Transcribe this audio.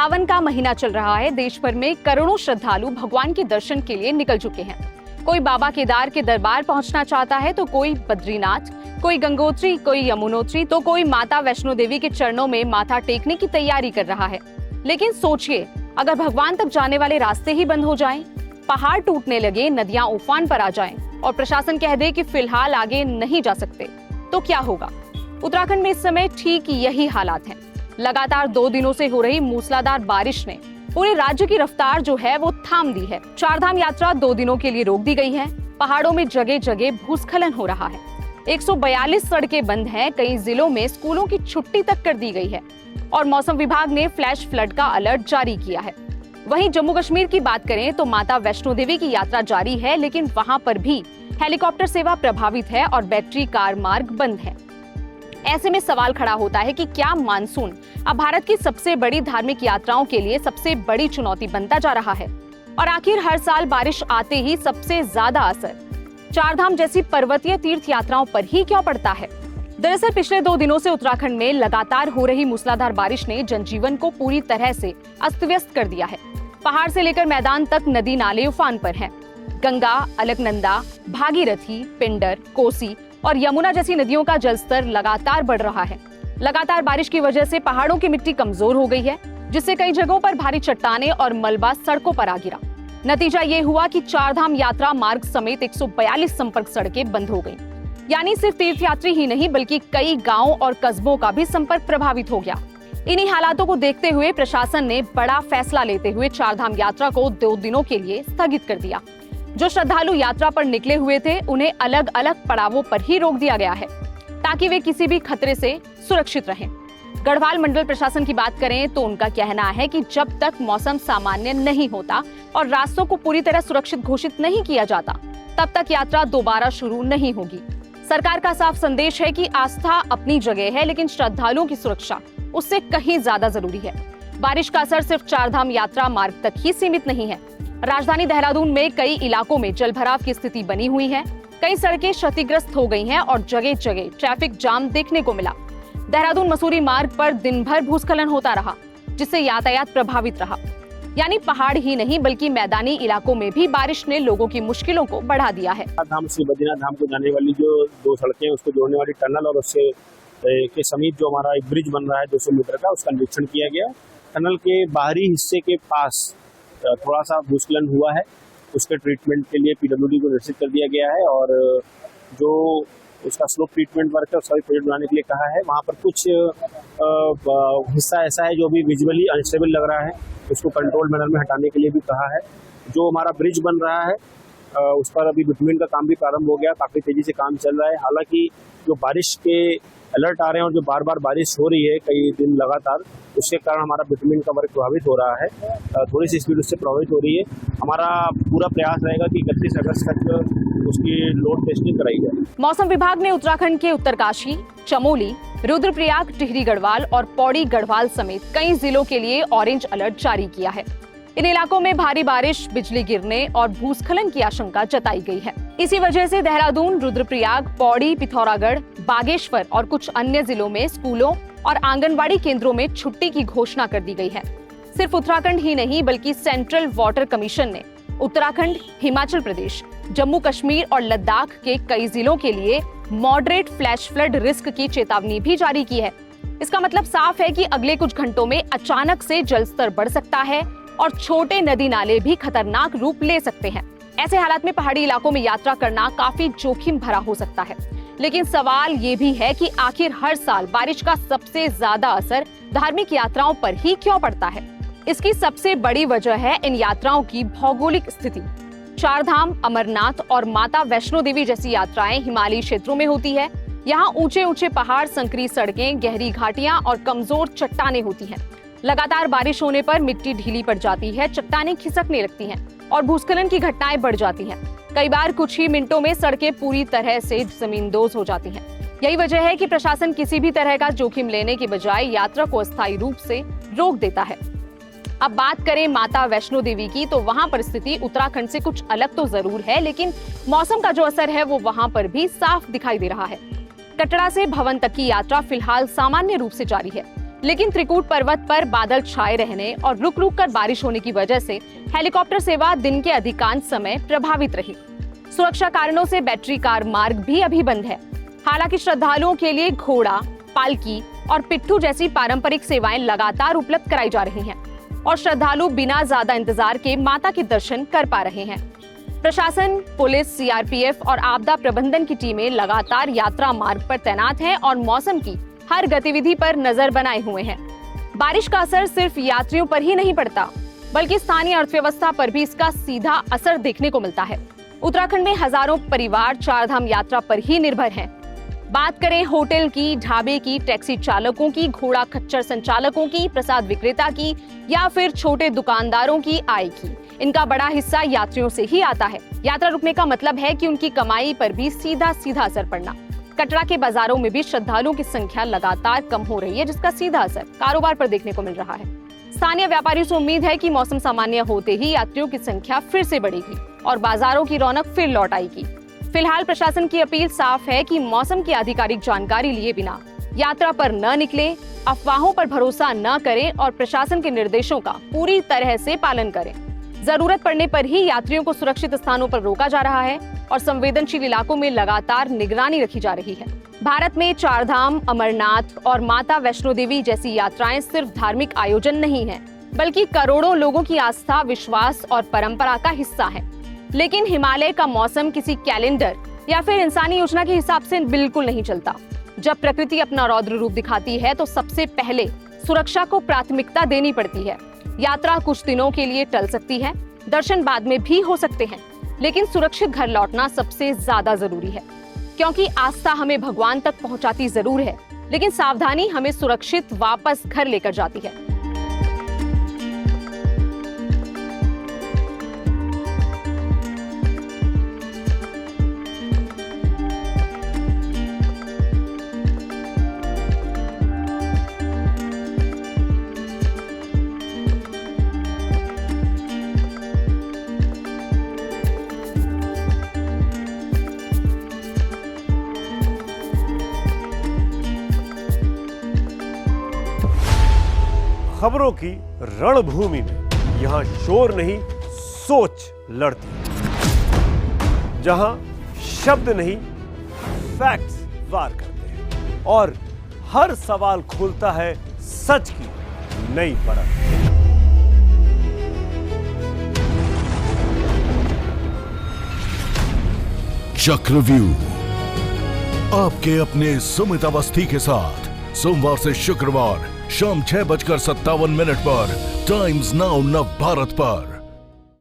सावन का महीना चल रहा है। देश भर में करोड़ों श्रद्धालु भगवान के दर्शन के लिए निकल चुके हैं। कोई बाबा केदार के दरबार पहुंचना चाहता है तो कोई बद्रीनाथ, कोई गंगोत्री, कोई यमुनोत्री, तो कोई माता वैष्णो देवी के चरणों में माथा टेकने की तैयारी कर रहा है। लेकिन सोचिए, अगर भगवान तक जाने वाले रास्ते ही बंद हो जाएं, पहाड़ टूटने लगे, नदियां उफान पर आ जाएं और प्रशासन कह दे कि फिलहाल आगे नहीं जा सकते, तो क्या होगा? उत्तराखंड में इस समय ठीक यही हालात हैं। लगातार 2 दिनों से हो रही मूसलाधार बारिश ने पूरे राज्य की रफ्तार जो है वो थाम दी है। चारधाम यात्रा 2 दिनों के लिए रोक दी गई है। पहाड़ों में जगह जगह भूस्खलन हो रहा है। 142 सड़कें बंद हैं। कई जिलों में स्कूलों की छुट्टी तक कर दी गई है और मौसम विभाग ने फ्लैश फ्लड का अलर्ट जारी किया है। वहीं जम्मू कश्मीर की बात करें तो माता वैष्णो देवी की यात्रा जारी है, लेकिन वहां पर भी हेलीकॉप्टर सेवा प्रभावित है और बैटरी कार मार्ग बंद है। ऐसे में सवाल खड़ा होता है कि क्या मानसून अब भारत की सबसे बड़ी धार्मिक यात्राओं के लिए सबसे बड़ी चुनौती बनता जा रहा है? और आखिर हर साल बारिश आते ही सबसे ज्यादा असर चारधाम जैसी पर्वतीय तीर्थ यात्राओं पर ही क्यों पड़ता है? दरअसल पिछले 2 दिनों से उत्तराखंड में लगातार हो रही मूसलाधार बारिश ने जनजीवन को पूरी तरह से अस्त व्यस्त कर दिया है। पहाड़ से लेकर मैदान तक नदी नाले उफान पर हैं। गंगा, अलकनंदा, भागीरथी, पिंडर, कोसी और यमुना जैसी नदियों का जलस्तर लगातार बढ़ रहा है। लगातार बारिश की वजह से पहाड़ों की मिट्टी कमजोर हो गई है, जिससे कई जगहों पर भारी चट्टानें और मलबा सड़कों पर आ गिरा। नतीजा ये हुआ कि चारधाम यात्रा मार्ग समेत 142 संपर्क सड़कें बंद हो गईं। यानी सिर्फ तीर्थयात्री ही नहीं बल्कि कई गांवों और कस्बों का भी संपर्क प्रभावित हो गया। इन्हीं हालातों को देखते हुए प्रशासन ने बड़ा फैसला लेते हुए चारधाम यात्रा को 2 दिनों के लिए स्थगित कर दिया। जो श्रद्धालु यात्रा पर निकले हुए थे उन्हें अलग अलग पड़ावों पर ही रोक दिया गया है ताकि वे किसी भी खतरे से सुरक्षित रहें। गढ़वाल मंडल प्रशासन की बात करें तो उनका कहना है कि जब तक मौसम सामान्य नहीं होता और रास्तों को पूरी तरह सुरक्षित घोषित नहीं किया जाता, तब तक यात्रा दोबारा शुरू नहीं होगी। सरकार का साफ संदेश है कि आस्था अपनी जगह है, लेकिन श्रद्धालुओं की सुरक्षा उससे कहीं ज्यादा जरूरी है। बारिश का असर सिर्फ चारधाम यात्रा मार्ग तक ही सीमित नहीं है। राजधानी देहरादून में कई इलाकों में जलभराव की स्थिति बनी हुई है। कई सड़कें क्षतिग्रस्त हो गई हैं और जगह जगह ट्रैफिक जाम देखने को मिला। देहरादून मसूरी मार्ग पर दिन भर भूस्खलन होता रहा, जिससे यातायात प्रभावित रहा। यानी पहाड़ ही नहीं बल्कि मैदानी इलाकों में भी बारिश ने लोगों की मुश्किलों को बढ़ा दिया है। धाम से बद्रीनाथ धाम को जाने वाली जो 2 सड़कें उसको जोड़ने वाली टनल और उससे के समीप जो हमारा एक ब्रिज बन रहा है 200 मीटर का, उसका निरीक्षण किया गया। टनल के बाहरी हिस्से के पास थोड़ा सा भूस्खलन हुआ है, उसके ट्रीटमेंट के लिए पीडब्ल्यूडी को निर्देशित कर दिया गया है और जो उसका स्लोप ट्रीटमेंट वर्क है उसका भी प्रोजेक्ट बनाने के लिए कहा है। वहाँ पर कुछ हिस्सा ऐसा है जो अभी विजुअली अनस्टेबल लग रहा है, उसको कंट्रोल मैनर में हटाने के लिए भी कहा है। जो हमारा ब्रिज बन रहा है उस पर अभी बिटुमेन का काम भी प्रारंभ हो गया, काफ़ी तेज़ी से काम चल रहा है। हालांकि जो बारिश के अलर्ट आ रहे हैं और जो बार बार बारिश हो रही है कई दिन लगातार, उसके कारण हमारा बिटुमेन का वर्क प्रभावित हो रहा है, थोड़ी सी स्पीड उससे प्रभावित हो रही है। हमारा पूरा प्रयास रहेगा कि 31 अगस्त तक उसकी लोड टेस्टिंग कराई जाए। मौसम विभाग ने उत्तराखंड के उत्तरकाशी, चमोली, रुद्रप्रयाग, टिहरी गढ़वाल और पौड़ी गढ़वाल समेत कई जिलों के लिए ऑरेंज अलर्ट जारी किया है। इन इलाकों में भारी बारिश, बिजली गिरने और भूस्खलन की आशंका जताई गई है। इसी वजह से देहरादून, रुद्रप्रयाग, पौड़ी, पिथौरागढ़, बागेश्वर और कुछ अन्य जिलों में स्कूलों और आंगनबाड़ी केंद्रों में छुट्टी की घोषणा कर दी गई है। सिर्फ उत्तराखंड ही नहीं बल्कि सेंट्रल वाटर कमीशन ने उत्तराखंड, हिमाचल प्रदेश, जम्मू कश्मीर और लद्दाख के कई जिलों के लिए मॉडरेट फ्लैश फ्लड रिस्क की चेतावनी भी जारी की है। इसका मतलब साफ है कि अगले कुछ घंटों में अचानक से जलस्तर बढ़ सकता है और छोटे नदी नाले भी खतरनाक रूप ले सकते हैं। ऐसे हालात में पहाड़ी इलाकों में यात्रा करना काफी जोखिम भरा हो सकता है। लेकिन सवाल ये भी है कि आखिर हर साल बारिश का सबसे ज्यादा असर धार्मिक यात्राओं पर ही क्यों पड़ता है? इसकी सबसे बड़ी वजह है इन यात्राओं की भौगोलिक स्थिति। चारधाम, अमरनाथ और माता वैष्णो देवी जैसी यात्राएं हिमालयी क्षेत्रों में होती है। यहाँ ऊंचे ऊंचे पहाड़, संकरी सड़कें, गहरी घाटियां और कमजोर चट्टानें होती हैं। लगातार बारिश होने पर मिट्टी ढीली पड़ जाती है, चट्टानें खिसकने लगती हैं और भूस्खलन की घटनाएं बढ़ जाती हैं। कई बार कुछ ही मिनटों में सड़कें पूरी तरह से जमींदोज हो जाती हैं। यही वजह है कि प्रशासन किसी भी तरह का जोखिम लेने के बजाय यात्रा को अस्थायी रूप से रोक देता है। अब बात करें माता वैष्णो देवी की, तो वहां परिस्थिति उत्तराखंड से कुछ अलग तो जरूर है, लेकिन मौसम का जो असर है वो वहां पर भी साफ दिखाई दे रहा है। कटरा से भवन तक की यात्रा फिलहाल सामान्य रूप से जारी है। लेकिन त्रिकूट पर्वत पर बादल छाए रहने और रुक रुक कर बारिश होने की वजह से हेलीकॉप्टर सेवा दिन के अधिकांश समय प्रभावित रही। सुरक्षा कारणों से बैटरी कार मार्ग भी अभी बंद है। हालांकि श्रद्धालुओं के लिए घोड़ा, पालकी और पिट्ठू जैसी पारंपरिक सेवाएं लगातार उपलब्ध कराई जा रही हैं और श्रद्धालु बिना ज्यादा इंतजार के माता के दर्शन कर पा रहे हैं। प्रशासन, पुलिस, सीआरपीएफ और आपदा प्रबंधन की टीमें लगातार यात्रा मार्ग पर तैनात हैं और मौसम की हर गतिविधि पर नजर बनाए हुए हैं। बारिश का असर सिर्फ यात्रियों पर ही नहीं पड़ता, बल्कि स्थानीय अर्थव्यवस्था पर भी इसका सीधा असर देखने को मिलता है। उत्तराखंड में हजारों परिवार चारधाम यात्रा पर ही निर्भर हैं। बात करें होटल की, ढाबे की, टैक्सी चालकों की, घोड़ा खच्चर संचालकों की, प्रसाद विक्रेता की या फिर छोटे दुकानदारों की आय की, इनका बड़ा हिस्सा यात्रियों से ही आता है। यात्रा रुकने का मतलब है कि उनकी कमाई पर भी सीधा असर पड़ना। कटरा के बाजारों में भी श्रद्धालुओं की संख्या लगातार कम हो रही है, जिसका सीधा असर कारोबार पर देखने को मिल रहा है। स्थानीय व्यापारियों से उम्मीद है कि मौसम सामान्य होते ही यात्रियों की संख्या फिर से बढ़ेगी और बाजारों की रौनक फिर लौट आएगी। फिलहाल प्रशासन की अपील साफ है कि मौसम की आधिकारिक जानकारी लिए बिना यात्रा पर न निकले, अफवाहों पर भरोसा न करें और प्रशासन के निर्देशों का पूरी तरह से पालन करें। जरूरत पड़ने पर ही यात्रियों को सुरक्षित स्थानों पर रोका जा रहा है और संवेदनशील इलाकों में लगातार निगरानी रखी जा रही है। भारत में चारधाम, अमरनाथ और माता वैष्णो देवी जैसी यात्राएं सिर्फ धार्मिक आयोजन नहीं है, बल्कि करोड़ों लोगों की आस्था, विश्वास और परंपरा का हिस्सा है। लेकिन हिमालय का मौसम किसी कैलेंडर या फिर इंसानी योजना के हिसाब से बिल्कुल नहीं चलता। जब प्रकृति अपना रौद्र रूप दिखाती है तो सबसे पहले सुरक्षा को प्राथमिकता देनी पड़ती है। यात्रा कुछ दिनों के लिए टल सकती है, दर्शन बाद में भी हो सकते हैं, लेकिन सुरक्षित घर लौटना सबसे ज्यादा जरूरी है, क्योंकि आस्था हमें भगवान तक पहुंचाती जरूर है, लेकिन सावधानी हमें सुरक्षित वापस घर लेकर जाती है। खबरों की रणभूमि में यहां शोर नहीं, सोच लड़ती है। जहां शब्द नहीं, फैक्ट्स वार करते हैं और हर सवाल खोलता है सच की नई परत। चक्रव्यूह आपके अपने सुमित अवस्थी के साथ सोमवार से शुक्रवार शाम 6:57 पर टाइम्स नाउ नव भारत पर।